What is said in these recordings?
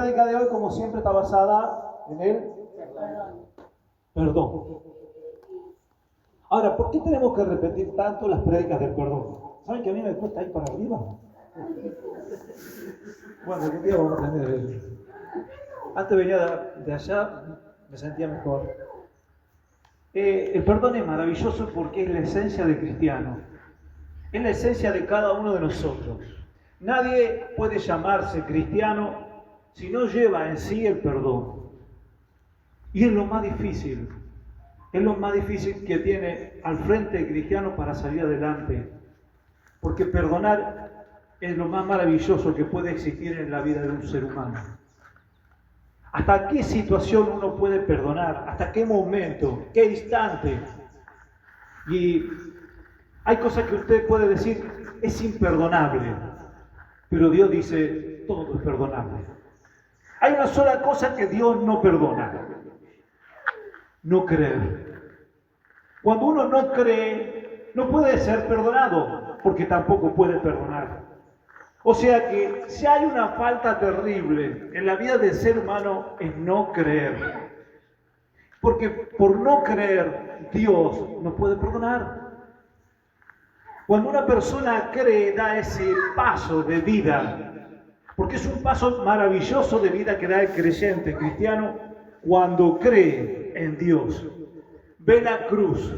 prédica de hoy, como siempre, está basada en el perdón. Ahora, ¿por qué tenemos que repetir tanto las prédicas del perdón? ¿Saben que a mí me cuesta ir para arriba? Bueno, algún día vamos a tener... Antes venía de allá, me sentía mejor. El perdón es maravilloso porque es la esencia del cristiano. Es la esencia de cada uno de nosotros. Nadie puede llamarse cristiano si no lleva en sí el perdón. Y es lo más difícil. Es lo más difícil que tiene al frente el cristiano para salir adelante. Porque perdonar es lo más maravilloso que puede existir en la vida de un ser humano. ¿Hasta qué situación uno puede perdonar? ¿Hasta qué momento? ¿Qué instante? Y hay cosas que usted puede decir, es imperdonable. Pero Dios dice, todo es perdonable. Hay una sola cosa que Dios no perdona. No creer. Cuando uno no cree, no puede ser perdonado, porque tampoco puede perdonar. O sea que si hay una falta terrible en la vida del ser humano es no creer. Porque por no creer, Dios no puede perdonar. Cuando una persona cree, da ese paso de vida, porque es un paso maravilloso de vida que da el creyente cristiano cuando cree en Dios. Ve la cruz,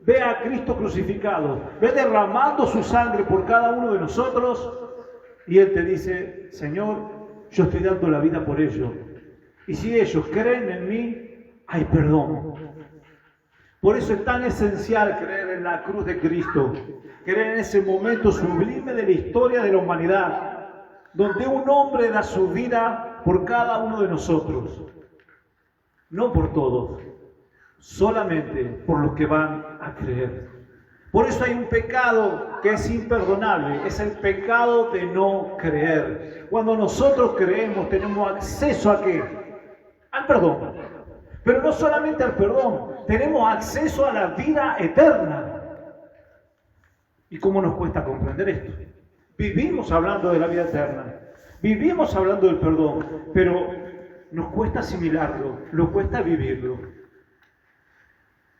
ve a Cristo crucificado, ve derramando su sangre por cada uno de nosotros y Él te dice, Señor, yo estoy dando la vida por ellos. Y si ellos creen en mí, hay perdón. Por eso es tan esencial creer en la cruz de Cristo, creer en ese momento sublime de la historia de la humanidad, donde un hombre da su vida por cada uno de nosotros. No por todos, solamente por los que van a creer. Por eso hay un pecado que es imperdonable, es el pecado de no creer. Cuando nosotros creemos, tenemos acceso ¿a qué? Al perdón. Pero no solamente al perdón, tenemos acceso a la vida eterna. ¿Y cómo nos cuesta comprender esto? Vivimos hablando de la vida eterna, vivimos hablando del perdón, pero nos cuesta asimilarlo, nos cuesta vivirlo.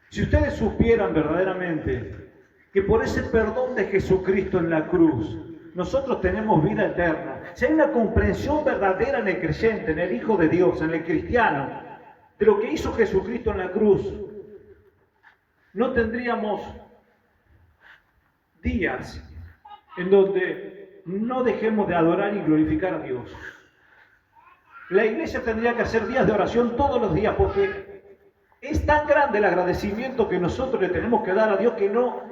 Si ustedes supieran verdaderamente que por ese perdón de Jesucristo en la cruz, nosotros tenemos vida eterna, si hay una comprensión verdadera en el creyente, en el Hijo de Dios, en el cristiano, de lo que hizo Jesucristo en la cruz, no tendríamos días en donde no dejemos de adorar y glorificar a Dios. La iglesia tendría que hacer días de oración todos los días, porque es tan grande el agradecimiento que nosotros le tenemos que dar a Dios que no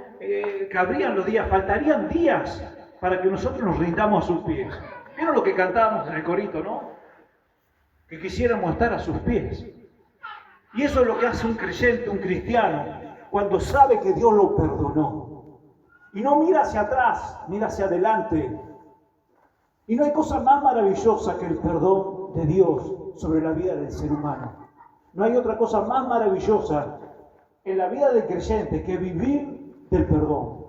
cabrían los días, faltarían días para que nosotros nos rindamos a sus pies. ¿Vieron lo que cantábamos en el corito, no? Que quisiéramos estar a sus pies. Y eso es lo que hace un creyente, un cristiano, cuando sabe que Dios lo perdonó. Y no mira hacia atrás, mira hacia adelante. Y no hay cosa más maravillosa que el perdón de Dios sobre la vida del ser humano. No hay otra cosa más maravillosa en la vida del creyente que vivir del perdón.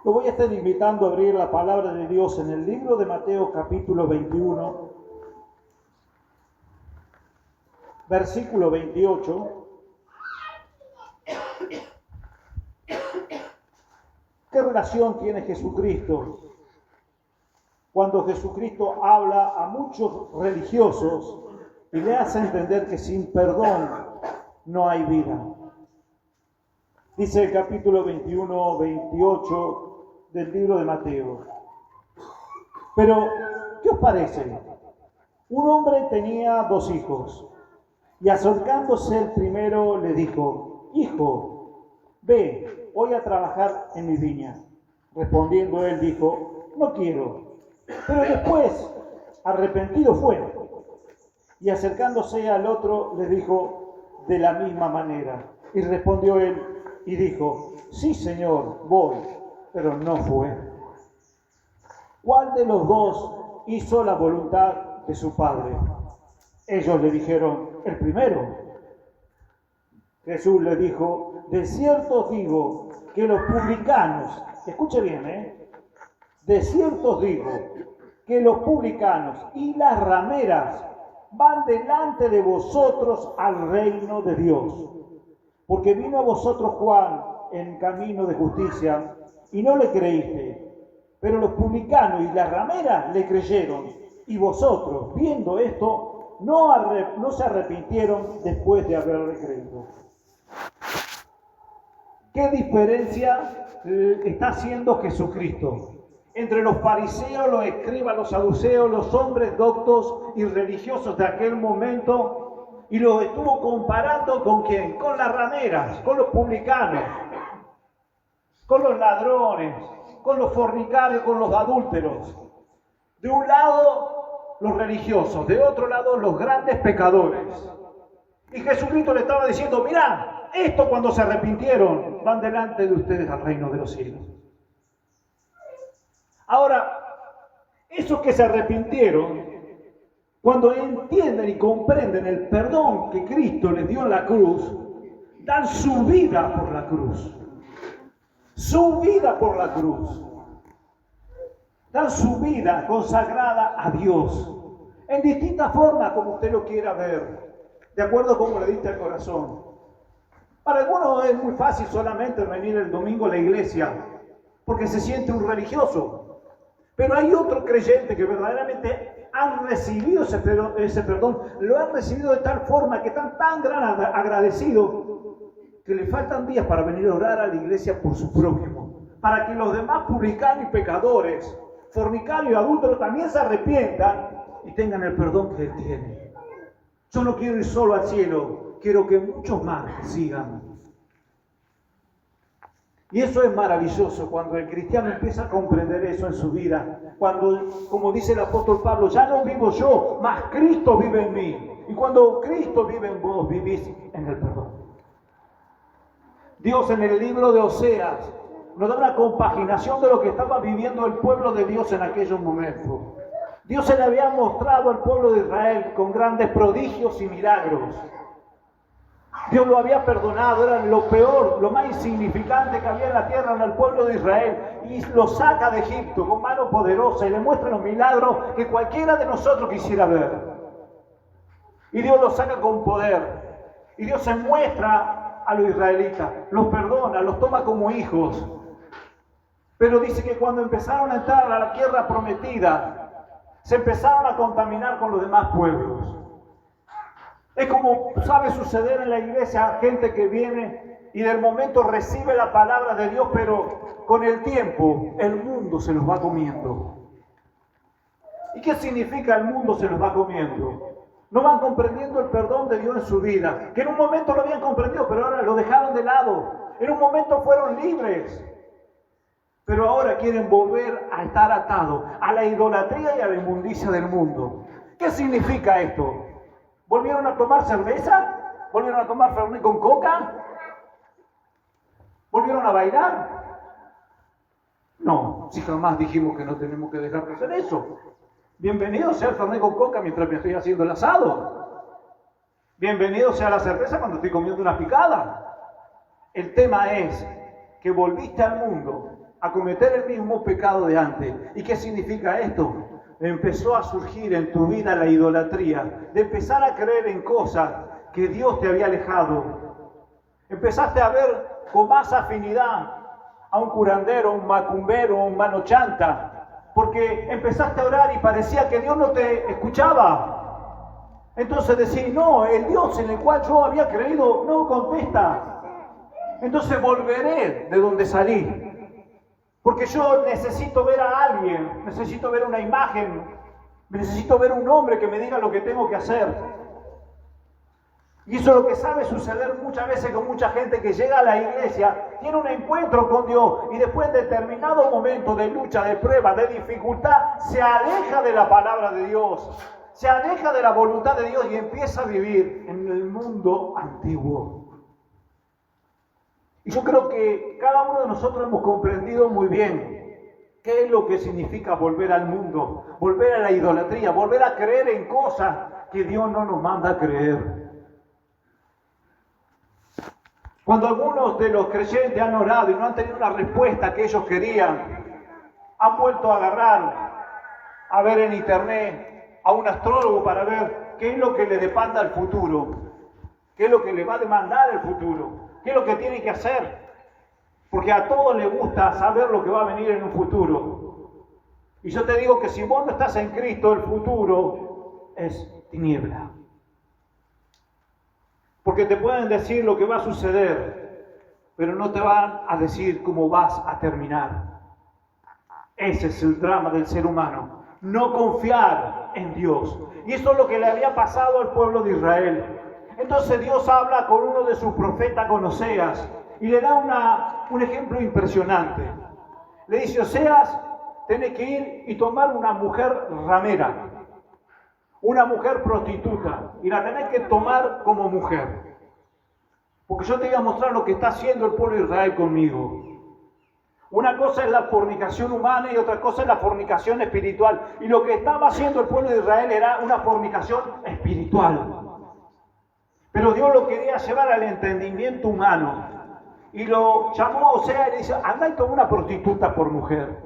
Lo voy a estar invitando a abrir la palabra de Dios en el libro de Mateo capítulo 21, versículo 28. ¿Qué relación tiene Jesucristo cuando Jesucristo habla a muchos religiosos y le hace entender que sin perdón no hay vida? Dice el capítulo 21, 28 del libro de Mateo. Pero, ¿qué os parece? Un hombre tenía 2 hijos, y acercándose el primero le dijo, Hijo, ve, voy a trabajar en mi viña. Respondiendo él dijo, No quiero. Pero después, arrepentido fue, y acercándose al otro le dijo de la misma manera. Y respondió él y dijo, Sí, Señor, voy, pero no fue. ¿Cuál de los 2 hizo la voluntad de su padre? Ellos le dijeron, el primero. Jesús le dijo, de cierto os digo que los publicanos, escuche bien, de cierto os digo que los publicanos y las rameras van delante de vosotros al reino de Dios. Porque vino a vosotros Juan en camino de justicia y no le creíste, pero los publicanos y las rameras le creyeron, y vosotros, viendo esto, no se arrepintieron después de haberle creído. ¿Qué diferencia está haciendo Jesucristo entre los fariseos, los escribas, los saduceos, los hombres doctos y religiosos de aquel momento? Y los estuvo comparando ¿con quién? Con las rameras, con los publicanos, con los ladrones, con los fornicarios, con los adúlteros. De un lado, los religiosos, de otro lado, los grandes pecadores. Y Jesucristo le estaba diciendo, mirá, esto cuando se arrepintieron, van delante de ustedes al reino de los cielos. Ahora, esos que se arrepintieron, cuando entienden y comprenden el perdón que Cristo les dio en la cruz, dan su vida por la cruz. Su vida por la cruz. Dan su vida consagrada a Dios. En distintas formas, como usted lo quiera ver. De acuerdo a cómo le diste al corazón. Para algunos es muy fácil solamente venir el domingo a la iglesia, porque se siente un religioso. Pero hay otros creyentes que verdaderamente han recibido ese perdón, lo han recibido de tal forma que están tan gran agradecidos que le faltan días para venir a orar a la iglesia por su prójimo, para que los demás publicanos y pecadores, fornicarios y adúlteros también se arrepientan y tengan el perdón que Él tiene. Yo no quiero ir solo al cielo, quiero que muchos más sigan. Y eso es maravilloso cuando el cristiano empieza a comprender eso en su vida. Cuando, como dice el apóstol Pablo, ya no vivo yo, mas Cristo vive en mí. Y cuando Cristo vive en vos, vivís en el perdón. Dios en el libro de Oseas nos da una compaginación de lo que estaba viviendo el pueblo de Dios en aquellos momentos. Dios se le había mostrado al pueblo de Israel con grandes prodigios y milagros. Dios lo había perdonado, era lo peor, lo más insignificante que había en la tierra en el pueblo de Israel. Y lo saca de Egipto con mano poderosa y le muestra los milagros que cualquiera de nosotros quisiera ver. Y Dios lo saca con poder. Y Dios se muestra a los israelitas, los perdona, los toma como hijos. Pero dice que cuando empezaron a entrar a la tierra prometida, se empezaron a contaminar con los demás pueblos. Es como sabe suceder en la iglesia, gente que viene y del momento recibe la palabra de Dios, pero con el tiempo el mundo se los va comiendo. ¿Y qué significa el mundo se los va comiendo? No van comprendiendo el perdón de Dios en su vida, que en un momento lo habían comprendido, pero ahora lo dejaron de lado. En un momento fueron libres, pero ahora quieren volver a estar atados a la idolatría y a la inmundicia del mundo. ¿Qué significa esto? ¿Volvieron a tomar cerveza? ¿Volvieron a tomar Fernet con coca? ¿Volvieron a bailar? No, si jamás dijimos que no tenemos que dejar de hacer eso. Bienvenido sea el Fernet con coca mientras me estoy haciendo el asado. Bienvenido sea la cerveza cuando estoy comiendo una picada. El tema es que volviste al mundo a cometer el mismo pecado de antes. ¿Y qué significa esto? Empezó a surgir en tu vida la idolatría, de empezar a creer en cosas que Dios te había alejado. Empezaste a ver con más afinidad a un curandero, un macumbero, un mano chanta, porque empezaste a orar y parecía que Dios no te escuchaba. Entonces decís, no, el Dios en el cual yo había creído no contesta. Entonces volveré de donde salí. Porque yo necesito ver a alguien, necesito ver una imagen, necesito ver un hombre que me diga lo que tengo que hacer. Y eso es lo que sabe suceder muchas veces con mucha gente que llega a la iglesia, tiene un encuentro con Dios y después de determinado momento de lucha, de prueba, de dificultad, se aleja de la palabra de Dios, se aleja de la voluntad de Dios y empieza a vivir en el mundo antiguo. Y yo creo que cada uno de nosotros hemos comprendido muy bien qué es lo que significa volver al mundo, volver a la idolatría, volver a creer en cosas que Dios no nos manda a creer. Cuando algunos de los creyentes han orado y no han tenido una respuesta que ellos querían, han vuelto a agarrar a ver en internet a un astrólogo para ver qué es lo que le depanda el futuro, qué es lo que le va a demandar el futuro, qué es lo que tiene que hacer. Porque a todos les gusta saber lo que va a venir en un futuro. Y yo te digo que si vos no estás en Cristo, el futuro es tiniebla. Porque te pueden decir lo que va a suceder, pero no te van a decir cómo vas a terminar. Ese es el drama del ser humano. No confiar en Dios. Y eso es lo que le había pasado al pueblo de Israel. Entonces Dios habla con uno de sus profetas, con Oseas, y le da un ejemplo impresionante. Le dice: Oseas, tenés que ir y tomar una mujer ramera, una mujer prostituta, y la tenés que tomar como mujer. Porque yo te voy a mostrar lo que está haciendo el pueblo de Israel conmigo. Una cosa es la fornicación humana y otra cosa es la fornicación espiritual. Y lo que estaba haciendo el pueblo de Israel era una fornicación espiritual. Pero Dios lo quería llevar al entendimiento humano. Y lo llamó a Oseas y le dice: anda y toma una prostituta por mujer.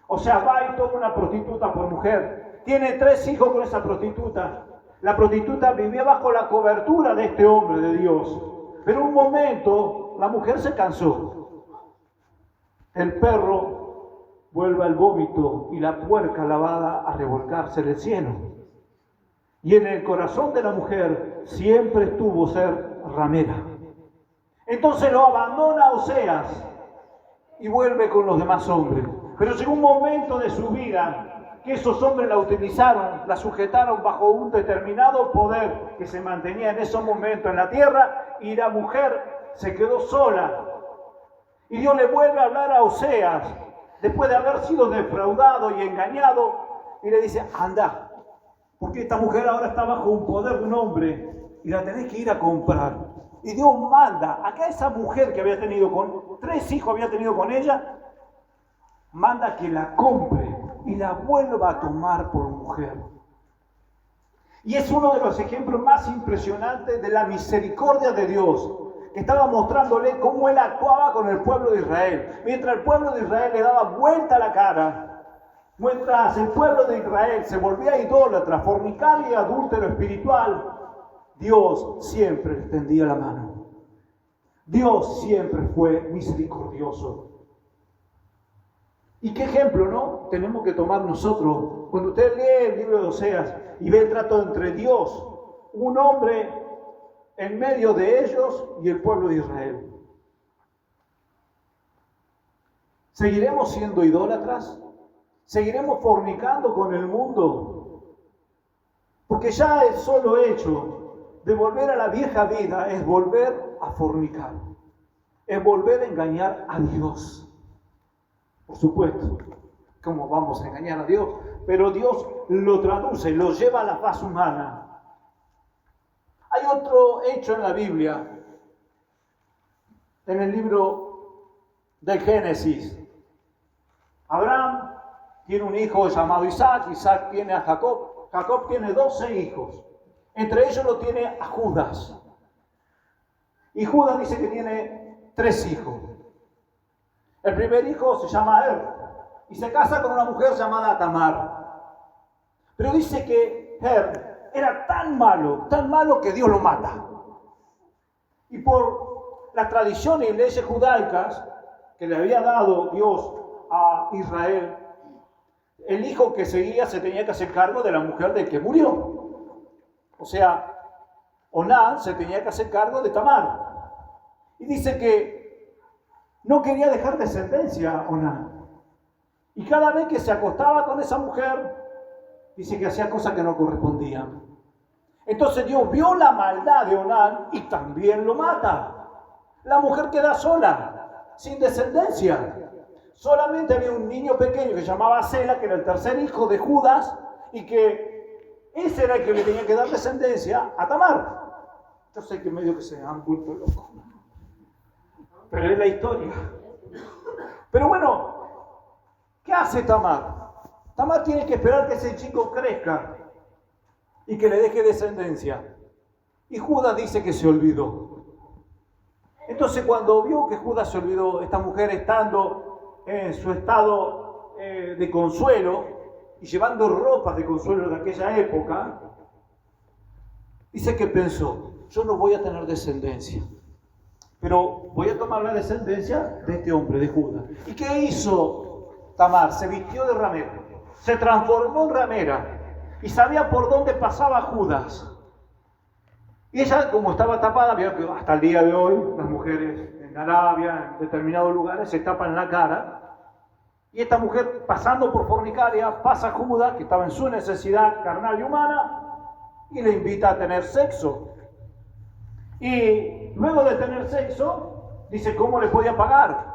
O sea, va y toma una prostituta por mujer. Tiene 3 hijos con esa prostituta. La prostituta vivía bajo la cobertura de este hombre de Dios. Pero en un momento la mujer se cansó. El perro vuelve al vómito y la puerca lavada a revolcarse del cielo. Y en el corazón de la mujer siempre estuvo ser ramera. Entonces lo abandona a Oseas y vuelve con los demás hombres. Pero llegó un momento de su vida que esos hombres la utilizaron, la sujetaron bajo un determinado poder que se mantenía en esos momentos en la tierra, y la mujer se quedó sola. Y Dios le vuelve a hablar a Oseas, después de haber sido defraudado y engañado, y le dice: anda, porque esta mujer ahora está bajo un poder de un hombre y la tenés que ir a comprar. Y Dios manda a esa mujer que había tenido 3 hijos había tenido con ella, manda que la compre y la vuelva a tomar por mujer. Y es uno de los ejemplos más impresionantes de la misericordia de Dios, que estaba mostrándole cómo Él actuaba con el pueblo de Israel. Mientras el pueblo de Israel le daba vuelta la cara, mientras el pueblo de Israel se volvía idólatra, fornicario y adúltero espiritual, Dios siempre le tendía la mano. Dios siempre fue misericordioso. ¿Y qué ejemplo, no? Tenemos que tomar nosotros. Cuando usted lee el libro de Oseas y ve el trato entre Dios, un hombre en medio de ellos y el pueblo de Israel. ¿Seguiremos siendo idólatras? ¿Seguiremos fornicando con el mundo? Porque ya el solo hecho de volver a la vieja vida es volver a fornicar, es volver a engañar a Dios. Por supuesto, ¿cómo vamos a engañar a Dios? Pero Dios lo traduce, lo lleva a la faz humana. Hay otro hecho en la Biblia, en el libro del Génesis. Abraham tiene un hijo llamado Isaac, Isaac tiene a Jacob, Jacob tiene 12 hijos. Entre ellos lo tiene a Judas. Y Judas dice que tiene 3 hijos. El primer hijo se llama Er y se casa con una mujer llamada Tamar. Pero dice que Er era tan malo que Dios lo mata. Y por las tradiciones y leyes judaicas que le había dado Dios a Israel, el hijo que seguía se tenía que hacer cargo de la mujer del que murió. O sea, Onán se tenía que hacer cargo de Tamar. Y dice que no quería dejar descendencia Onán. Y cada vez que se acostaba con esa mujer, dice que hacía cosas que no correspondían. Entonces Dios vio la maldad de Onán y también lo mata. La mujer queda sola, sin descendencia. Solamente había un niño pequeño que se llamaba Sela, que era el tercer hijo de Judas, y que ese era el que le tenía que dar descendencia a Tamar. Yo sé que medio que se han vuelto locos, pero es la historia. Pero bueno, ¿qué hace Tamar? Tamar tiene que esperar que ese chico crezca y que le deje descendencia. Y Judas dice que se olvidó. Entonces cuando vio que Judas se olvidó, esta mujer estando en su estado de consuelo, y llevando ropas de consuelo de aquella época, dice que pensó, yo no voy a tener descendencia, pero voy a tomar la descendencia de este hombre, de Judá. ¿Y qué hizo Tamar? Se vistió de ramera, se transformó en ramera y sabía por dónde pasaba Judas. Y ella, como estaba tapada, vio que hasta el día de hoy las mujeres en Arabia, en determinados lugares, se tapan la cara. Y esta mujer, pasando por fornicaria, pasa a Judas, que estaba en su necesidad carnal y humana, y le invita a tener sexo. Y luego de tener sexo, dice cómo le podía pagar.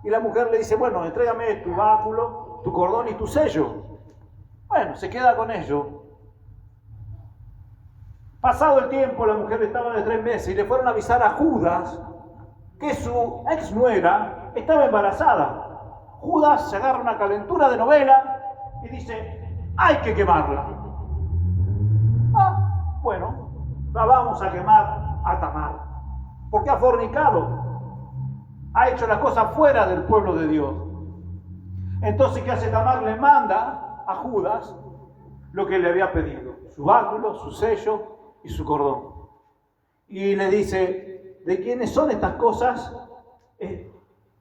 Y la mujer le dice, bueno, entrégame tu báculo, tu cordón y tu sello. Bueno, se queda con ello. Pasado el tiempo, la mujer estaba de 3 meses y le fueron a avisar a Judas que su ex nuera estaba embarazada. Judas se agarra una calentura de novela y dice, hay que quemarla. Bueno, la vamos a quemar a Tamar, porque ha fornicado, ha hecho las cosas fuera del pueblo de Dios. Entonces, ¿qué hace Tamar? Le manda a Judas lo que le había pedido, su báculo, su sello y su cordón. Y le dice, ¿de quiénes son estas cosas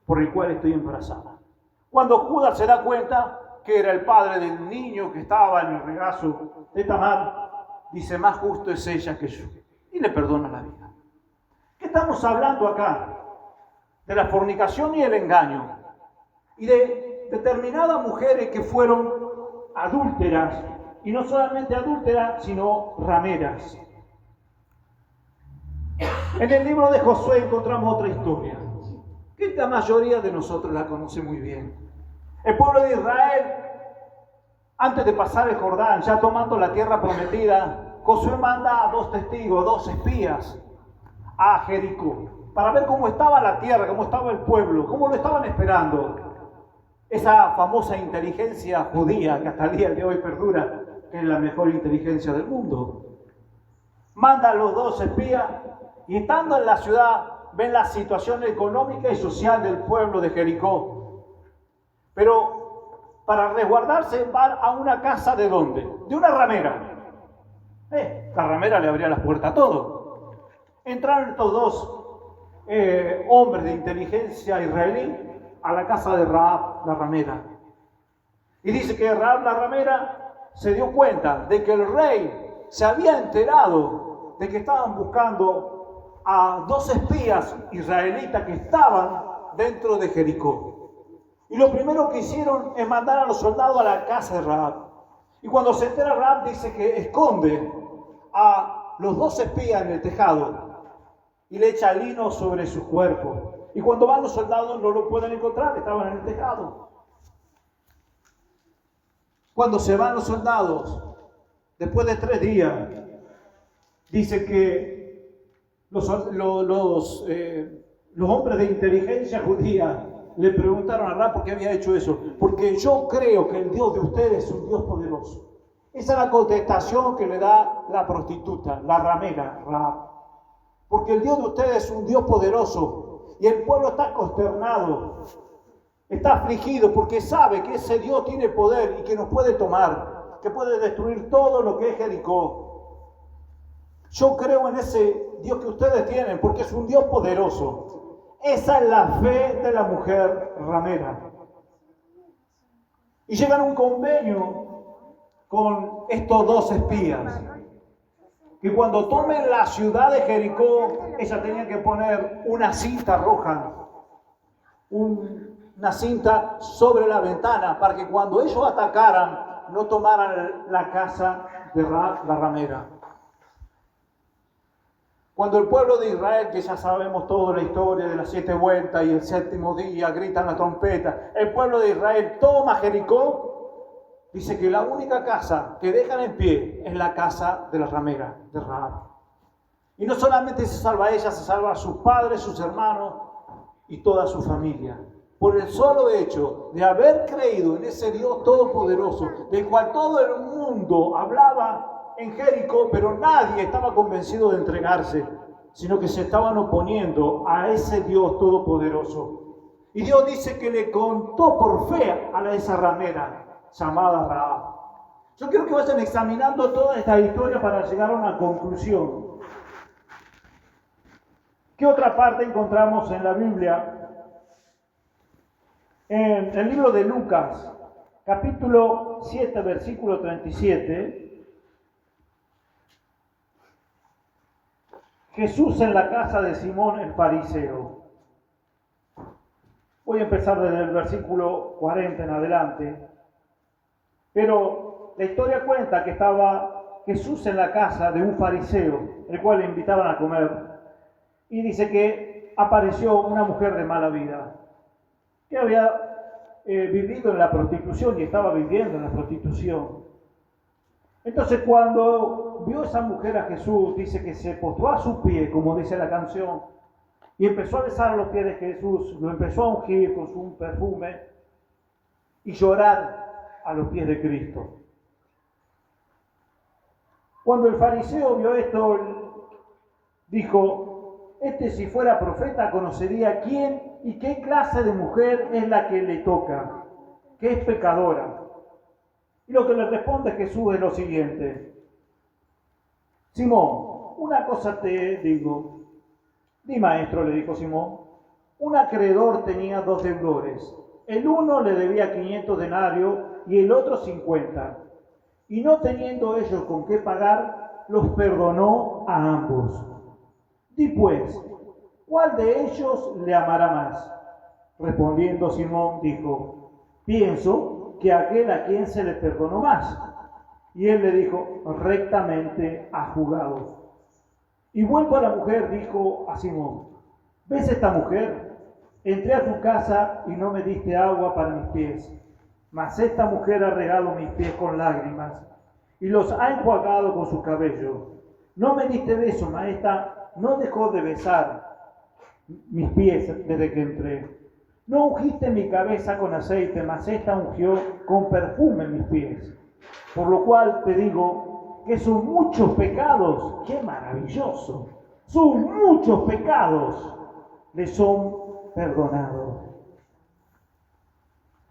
por el cual estoy embarazada? Cuando Judas se da cuenta que era el padre del niño que estaba en el regazo de Tamar, dice, más justo es ella que yo. Y le perdona la vida. ¿Qué estamos hablando acá? De la fornicación y el engaño. Y de determinadas mujeres que fueron adúlteras. Y no solamente adúlteras, sino rameras. En el libro de Josué encontramos otra historia, que la mayoría de nosotros la conoce muy bien. El pueblo de Israel, antes de pasar el Jordán, ya tomando la tierra prometida, Josué manda a 2 testigos, 2 espías, a Jericó, para ver cómo estaba la tierra, cómo estaba el pueblo, cómo lo estaban esperando. Esa famosa inteligencia judía, que hasta el día de hoy perdura, que es la mejor inteligencia del mundo. Manda a los 2 espías, y estando en la ciudad, ven la situación económica y social del pueblo de Jericó. Pero para resguardarse van a una casa, ¿de dónde? De una ramera. La ramera le abría las puertas a todo. Entraron estos 2 hombres de inteligencia israelí a la casa de Rahab, la ramera. Y dice que Rahab, la ramera, se dio cuenta de que el rey se había enterado de que estaban buscando a 2 espías israelitas que estaban dentro de Jericó. Y lo primero que hicieron es mandar a los soldados a la casa de Rahab. Y cuando se entera Rahab, dice que esconde a los 2 espías en el tejado y le echa lino sobre su cuerpo. Y cuando van los soldados no lo pueden encontrar, estaban en el tejado. Cuando se van los soldados, después de 3 días, dice que los hombres de inteligencia judía le preguntaron a Rahab por qué había hecho eso. Porque yo creo que el Dios de ustedes es un Dios poderoso. Esa es la contestación que le da la prostituta, la ramera, Rahab. Porque el Dios de ustedes es un Dios poderoso y el pueblo está consternado, está afligido porque sabe que ese Dios tiene poder y que nos puede tomar, que puede destruir todo lo que es Jericó. Yo creo en ese Dios que ustedes tienen porque es un Dios poderoso. Esa es la fe de la mujer ramera. Y llegan a un convenio con estos 2 espías, que cuando tomen la ciudad de Jericó, ella tenía que poner una cinta roja, una cinta sobre la ventana, para que cuando ellos atacaran, no tomaran la casa de Rahab, la ramera. Cuando el pueblo de Israel, que ya sabemos toda la historia de las 7 vueltas y el 7º día, gritan la trompeta, el pueblo de Israel toma Jericó, dice que la única casa que dejan en pie es la casa de la ramera, de Rahab. Y no solamente se salva a ella, se salva a sus padres, sus hermanos y toda su familia. Por el solo hecho de haber creído en ese Dios todopoderoso, del cual todo el mundo hablaba en Jericó, pero nadie estaba convencido de entregarse, sino que se estaban oponiendo a ese Dios todopoderoso. Y Dios dice que le contó por fe a esa ramera llamada Rahab. Yo quiero que vayan examinando toda esta historia para llegar a una conclusión. ¿Qué otra parte encontramos en la Biblia? En el libro de Lucas, capítulo 7, versículo 37, Jesús en la casa de Simón el fariseo. Voy a empezar desde el versículo 40 en adelante, pero la historia cuenta que estaba Jesús en la casa de un fariseo, el cual le invitaban a comer, y dice que apareció una mujer de mala vida, que había vivido en la prostitución y estaba viviendo en la prostitución. Entonces cuando vio esa mujer a Jesús, dice que se postró a sus pies, como dice la canción, y empezó a besar los pies de Jesús, lo empezó a ungir con su perfume y llorar a los pies de Cristo. Cuando el fariseo vio esto, dijo: este, si fuera profeta, conocería quién y qué clase de mujer es la que le toca, que es pecadora. Y lo que le responde Jesús es lo siguiente: Simón, una cosa te digo. Di, maestro, le dijo Simón. Un acreedor tenía 2 deudores. El uno le debía 500 denarios y el otro 50. Y no teniendo ellos con qué pagar, los perdonó a ambos. Di pues, ¿cuál de ellos le amará más? Respondiendo Simón dijo: pienso que aquel a quien se le perdonó más. Y él le dijo: rectamente has juzgado. Y vuelto a la mujer, dijo a Simón: ¿ves esta mujer? Entré a tu casa y no me diste agua para mis pies, mas esta mujer ha regado mis pies con lágrimas y los ha enjuagado con su cabello. No me diste beso, mas esta no dejó de besar mis pies desde que entré. No ungiste mi cabeza con aceite, mas esta ungió con perfume mis pies. Por lo cual te digo que son muchos pecados. ¡Qué maravilloso! Son muchos pecados, le son perdonados.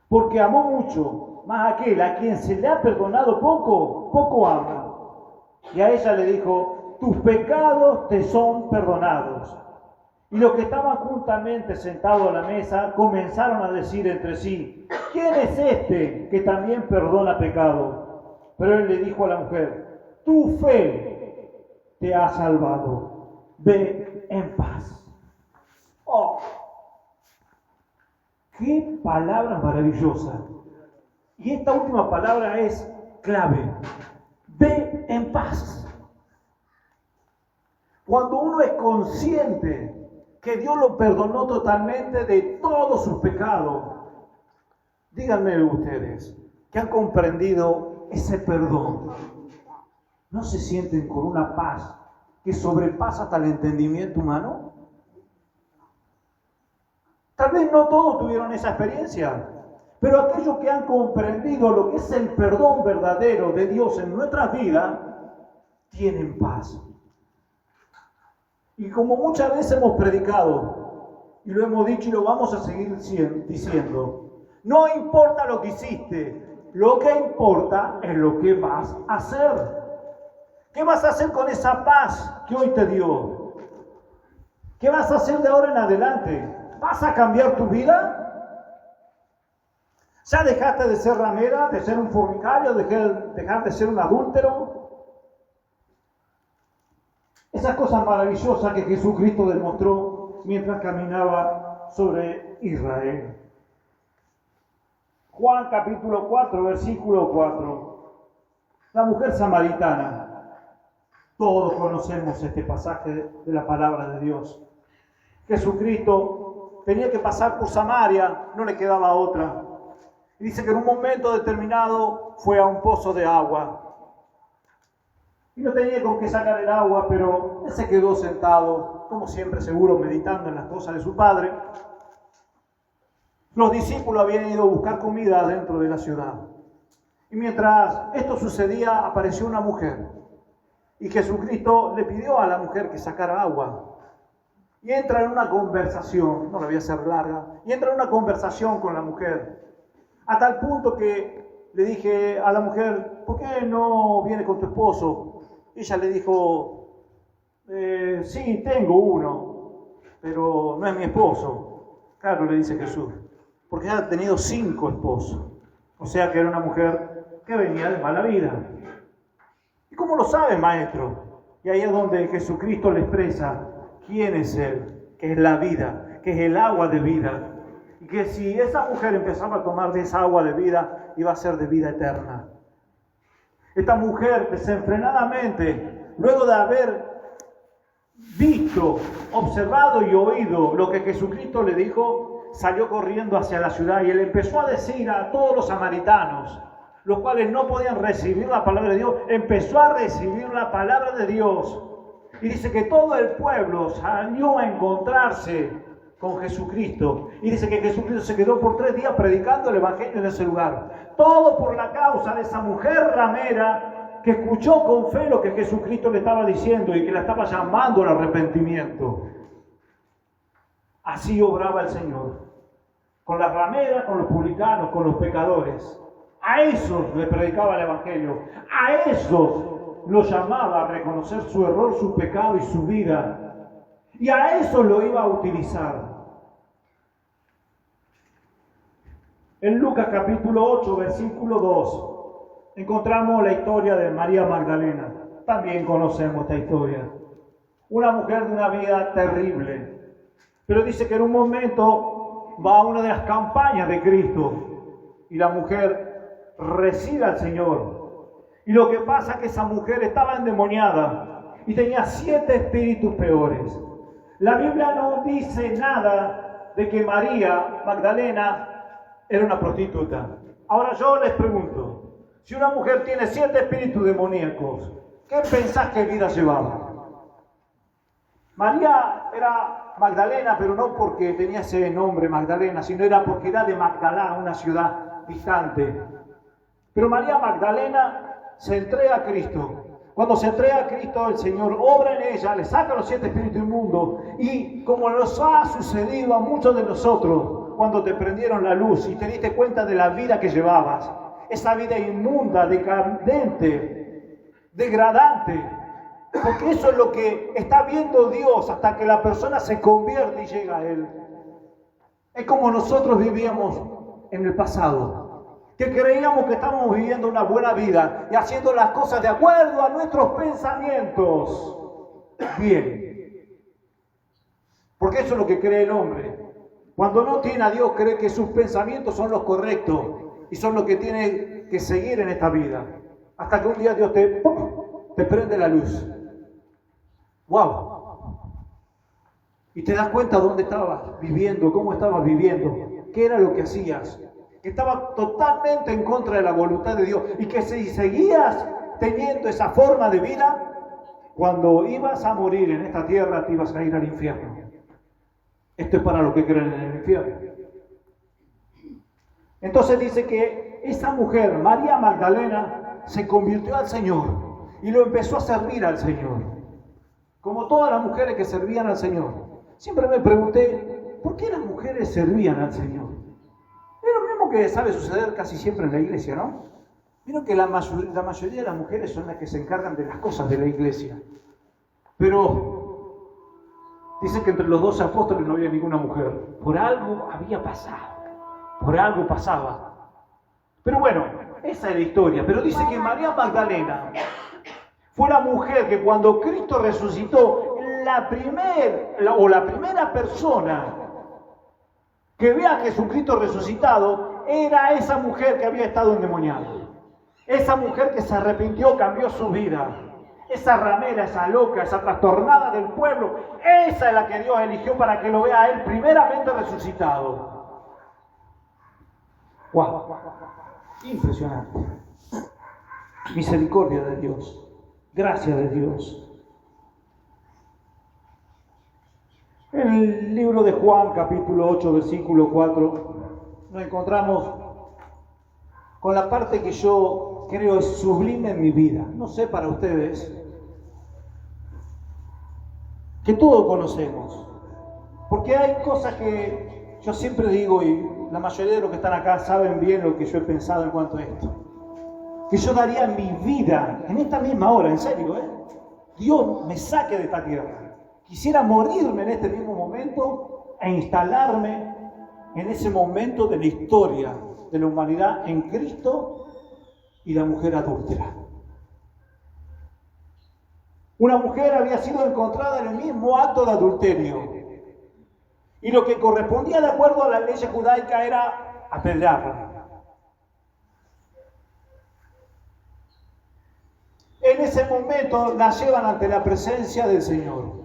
Porque amó mucho, mas aquel a quien se le ha perdonado poco, poco ama. Y a ella le dijo: tus pecados te son perdonados. Y los que estaban juntamente sentados a la mesa comenzaron a decir entre sí: ¿quién es este que también perdona pecado? Pero él le dijo a la mujer: tu fe te ha salvado, ve en paz. ¡Oh! ¡Qué palabra maravillosa! Y esta última palabra es clave: ve en paz. Cuando uno es consciente que Dios lo perdonó totalmente de todos sus pecados, díganme ustedes que han comprendido ese perdón, ¿no se sienten con una paz que sobrepasa hasta el entendimiento humano? Tal vez no todos tuvieron esa experiencia, pero aquellos que han comprendido lo que es el perdón verdadero de Dios en nuestras vidas, tienen paz. Y como muchas veces hemos predicado, y lo hemos dicho y lo vamos a seguir diciendo, no importa lo que hiciste, lo que importa es lo que vas a hacer. ¿Qué vas a hacer con esa paz que hoy te dio? ¿Qué vas a hacer de ahora en adelante? ¿Vas a cambiar tu vida? ¿Ya dejaste de ser ramera, de ser un fornicario, dejar de ser un adúltero? Esas cosas maravillosas que Jesucristo demostró mientras caminaba sobre Israel. Juan capítulo 4, versículo 4. La mujer samaritana. Todos conocemos este pasaje de la palabra de Dios. Jesucristo tenía que pasar por Samaria, no le quedaba otra. Y dice que en un momento determinado fue a un pozo de agua. Y no tenía con qué sacar el agua, pero él se quedó sentado, como siempre seguro, meditando en las cosas de su padre. Los discípulos habían ido a buscar comida dentro de la ciudad. Y mientras esto sucedía, apareció una mujer. Y Jesucristo le pidió a la mujer que sacara agua. Y entra en una conversación, no la voy a hacer larga, y entra en una conversación con la mujer. A tal punto que le dije a la mujer: ¿por qué no vienes con tu esposo? Ella le dijo, sí, tengo uno, pero no es mi esposo. Claro, le dice Jesús, porque ella ha tenido 5 esposos. O sea que era una mujer que venía de mala vida. ¿Y cómo lo sabe, maestro? Y ahí es donde Jesucristo le expresa quién es Él, que es la vida, que es el agua de vida. Y que si esa mujer empezaba a tomar de esa agua de vida, iba a ser de vida eterna. Esta mujer desenfrenadamente, luego de haber visto, observado y oído lo que Jesucristo le dijo, salió corriendo hacia la ciudad y él empezó a decir a todos los samaritanos, los cuales no podían recibir la palabra de Dios, empezó a recibir la palabra de Dios. Y dice que todo el pueblo salió a encontrarse con Jesucristo. Y dice que Jesucristo se quedó por 3 días predicando el evangelio en ese lugar. Todo por la causa de esa mujer ramera que escuchó con fe lo que Jesucristo le estaba diciendo y que la estaba llamando al arrepentimiento. Así obraba el Señor. Con las rameras, con los publicanos, con los pecadores. A esos le predicaba el evangelio. A esos los llamaba a reconocer su error, su pecado y su vida. Y a eso lo iba a utilizar. En Lucas capítulo 8, versículo 2, encontramos la historia de María Magdalena. También conocemos esta historia. Una mujer de una vida terrible. Pero dice que en un momento va a una de las campañas de Cristo y la mujer recibe al Señor. Y lo que pasa es que esa mujer estaba endemoniada y tenía 7 espíritus peores. La Biblia no dice nada de que María Magdalena era una prostituta. Ahora yo les pregunto, si una mujer tiene 7 espíritus demoníacos, ¿qué pensás que vida llevaba? María era Magdalena, pero no porque tenía ese nombre Magdalena, sino era porque era de Magdalá, una ciudad distante. Pero María Magdalena se entrega a Cristo. Cuando se entrega a Cristo, el Señor obra en ella, le saca los 7 espíritus inmundos. Y como nos ha sucedido a muchos de nosotros, cuando te prendieron la luz y te diste cuenta de la vida que llevabas, esa vida inmunda, decadente, degradante, porque eso es lo que está viendo Dios hasta que la persona se convierte y llega a Él. Es como nosotros vivíamos en el pasado, que creíamos que estábamos viviendo una buena vida y haciendo las cosas de acuerdo a nuestros pensamientos. Bien. Porque eso es lo que cree el hombre. Cuando no tiene a Dios, cree que sus pensamientos son los correctos y son los que tiene que seguir en esta vida. Hasta que un día Dios te prende la luz. ¡Wow! Y te das cuenta dónde estabas viviendo, cómo estabas viviendo, qué era lo que hacías. Que estabas totalmente en contra de la voluntad de Dios y que si seguías teniendo esa forma de vida, cuando ibas a morir en esta tierra te ibas a ir al infierno. Esto es para los que creen en el infierno. Entonces dice que esa mujer, María Magdalena, se convirtió al Señor y lo empezó a servir al Señor. Como todas las mujeres que servían al Señor. Siempre me pregunté, ¿por qué las mujeres servían al Señor? Es lo mismo que sabe suceder casi siempre en la iglesia, ¿no? Vieron que la mayoría de las mujeres son las que se encargan de las cosas de la iglesia. Pero dicen que entre los 12 apóstoles no había ninguna mujer. Por algo había pasado. Por algo pasaba. Pero bueno, esa es la historia. Pero dice que María Magdalena fue la mujer que cuando Cristo resucitó, la primera persona que ve a Jesucristo resucitado era esa mujer que había estado endemoniada. Esa mujer que se arrepintió, cambió su vida. Esa ramera, esa loca, esa trastornada del pueblo, esa es la que Dios eligió para que lo vea a él primeramente resucitado. ¡Wow! Impresionante. Misericordia de Dios. Gracia de Dios. En el libro de Juan, capítulo 8, versículo 4, nos encontramos con la parte que yo creo es sublime en mi vida. No sé para ustedes, que todos conocemos. Porque hay cosas que yo siempre digo, y la mayoría de los que están acá saben bien lo que yo he pensado en cuanto a esto. que yo daría mi vida en esta misma hora, en serio, Dios me saque de esta tierra. Quisiera morirme en este mismo momento e instalarme en ese momento de la historia de la humanidad en Cristo y la mujer adúltera. Una mujer había sido encontrada en el mismo acto de adulterio. Y lo que correspondía de acuerdo a la ley judaica era apedrearla. En ese momento la llevan ante la presencia del Señor.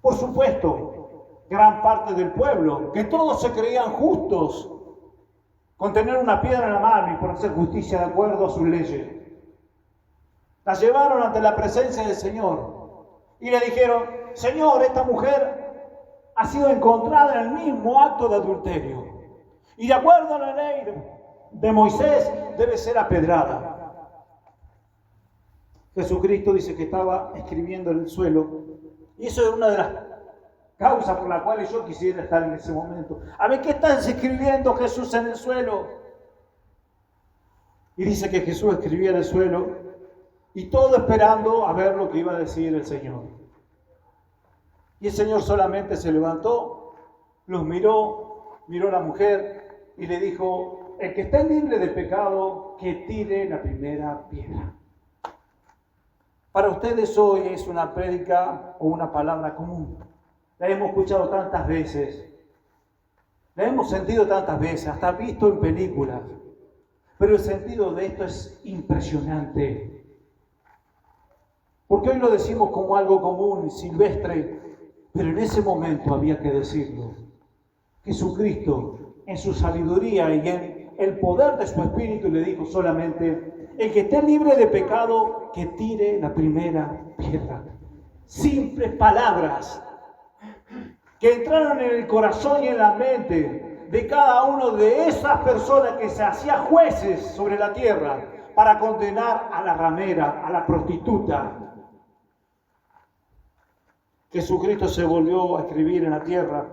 Por supuesto, gran parte del pueblo, que todos se creían justos, con tener una piedra en la mano y por hacer justicia de acuerdo a sus leyes. La llevaron ante la presencia del Señor y le dijeron: Señor, esta mujer ha sido encontrada en el mismo acto de adulterio y de acuerdo a la ley de Moisés debe ser apedrada. Jesucristo dice que estaba escribiendo en el suelo, y eso es una de las causas por las cuales yo quisiera estar en ese momento. A ver, ¿qué estás escribiendo, Jesús, en el suelo? Y dice que Jesús escribía en el suelo, y todo esperando a ver lo que iba a decir el Señor. Y el Señor solamente se levantó, los miró a la mujer y le dijo: el que esté libre de pecado, que tire la primera piedra. Para ustedes hoy es una prédica o una palabra común. La hemos escuchado tantas veces, la hemos sentido tantas veces, hasta visto en películas. Pero el sentido de esto es impresionante. Porque hoy lo decimos como algo común, silvestre, pero en ese momento había que decirlo. Jesucristo, en su sabiduría y en el poder de su Espíritu, le dijo solamente: el que esté libre de pecado, que tire la primera piedra. Simples palabras que entraron en el corazón y en la mente de cada uno de esas personas que se hacían jueces sobre la tierra para condenar a la ramera, a la prostituta. Jesucristo se volvió a escribir en la tierra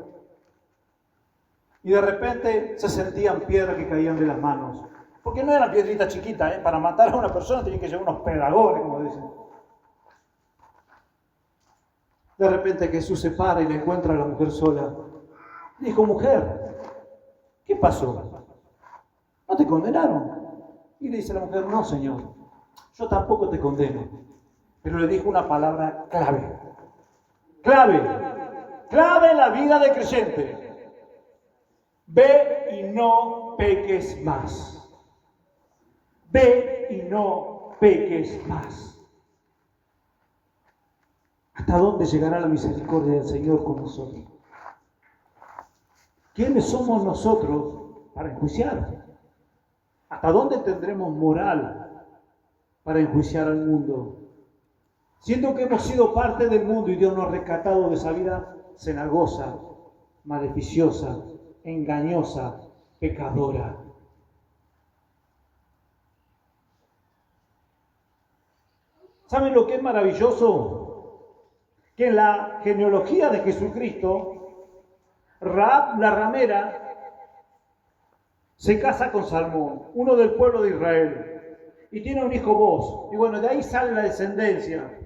y de repente se sentían piedras que caían de las manos. Porque no eran piedritas chiquitas, para matar a una persona tenían que llevar unos pedagones, como dicen. De repente Jesús se para y le encuentra a la mujer sola. Le dijo: mujer, ¿qué pasó? ¿No te condenaron? Y le dice la mujer: no, Señor, yo tampoco te condeno. Pero le dijo una palabra clave. Clave en la vida del creyente. Ve y no peques más. Ve y no peques más. ¿Hasta dónde llegará la misericordia del Señor con nosotros? ¿Quiénes somos nosotros para enjuiciar? ¿Hasta dónde tendremos moral para enjuiciar al mundo? Siendo que hemos sido parte del mundo y Dios nos ha rescatado de esa vida cenagosa, maleficiosa, engañosa, pecadora. ¿Saben lo que es maravilloso? Que en la genealogía de Jesucristo, Rahab la ramera se casa con Salmón, uno del pueblo de Israel, y tiene un hijo Boz. Y bueno, de ahí sale la descendencia.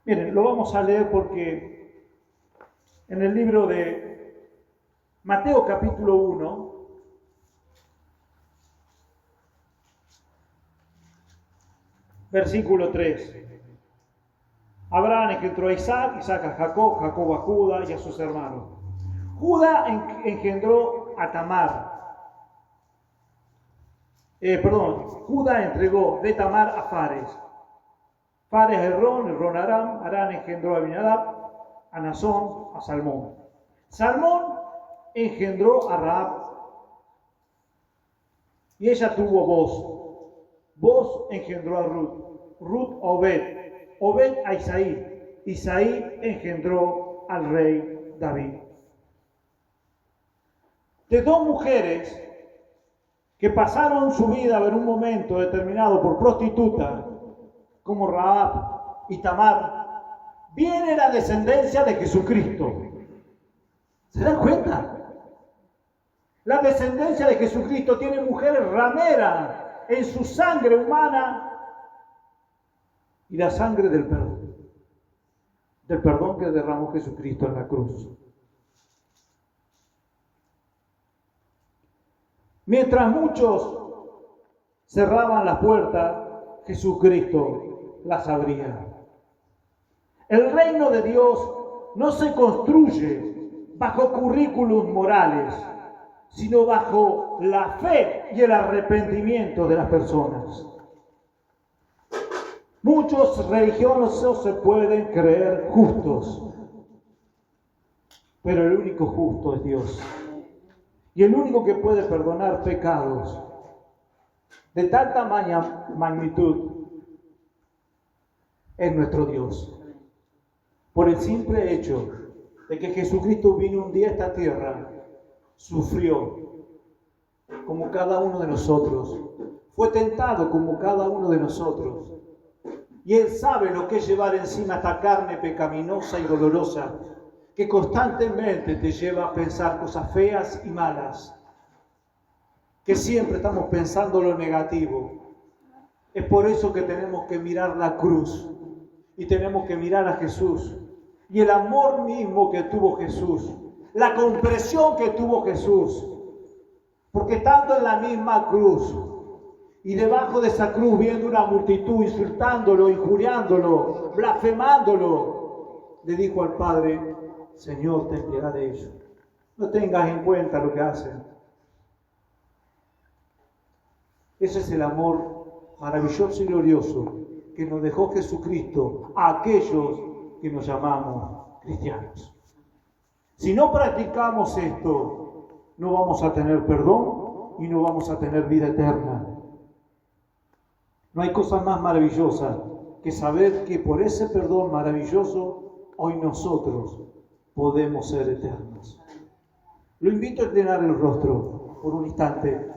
Miren, lo vamos a leer porque en el libro de Mateo capítulo 1, versículo 3. Abraham engendró a Isaac, Isaac a Jacob, Jacob a Judá y a sus hermanos. Judá engendró a Tamar. Judá entregó de Tamar a Fares. Fares a Herrón a Aram, Aram engendró a Aminadab, a Nazón, a Salmón. Salmón engendró a Rahab y ella tuvo Boz. Boz engendró a Ruth, Ruth a Obed a Isaí, Isaí engendró al rey David. De dos mujeres que pasaron su vida en un momento determinado por prostituta, como Rahab y Tamar, viene la descendencia de Jesucristo. ¿Se dan cuenta? La descendencia de Jesucristo tiene mujeres rameras en su sangre humana y la sangre del perdón que derramó Jesucristo en la cruz. Mientras muchos cerraban las puertas, Jesucristo las abría. El reino de Dios no se construye bajo currículums morales, sino bajo la fe y el arrepentimiento de las personas. Muchos religiosos se pueden creer justos, pero el único justo es Dios. Y el único que puede perdonar pecados de tal magnitud es nuestro Dios. Por el simple hecho de que Jesucristo vino un día a esta tierra, sufrió como cada uno de nosotros, fue tentado como cada uno de nosotros, y Él sabe lo que es llevar encima esta carne pecaminosa y dolorosa, que constantemente te lleva a pensar cosas feas y malas, que siempre estamos pensando lo negativo. Es por eso que tenemos que mirar la cruz y tenemos que mirar a Jesús y el amor mismo que tuvo Jesús, la comprensión que tuvo Jesús, porque estando en la misma cruz y debajo de esa cruz viendo una multitud insultándolo, injuriándolo, blasfemándolo, le dijo al Padre: Señor, ten piedad de ellos, no tengas en cuenta lo que hacen. Ese es el amor maravilloso y glorioso que nos dejó Jesucristo a aquellos que nos llamamos cristianos. Si no practicamos esto, no vamos a tener perdón y no vamos a tener vida eterna. No hay cosa más maravillosa que saber que por ese perdón maravilloso hoy nosotros podemos ser eternos. Lo invito a inclinar el rostro por un instante.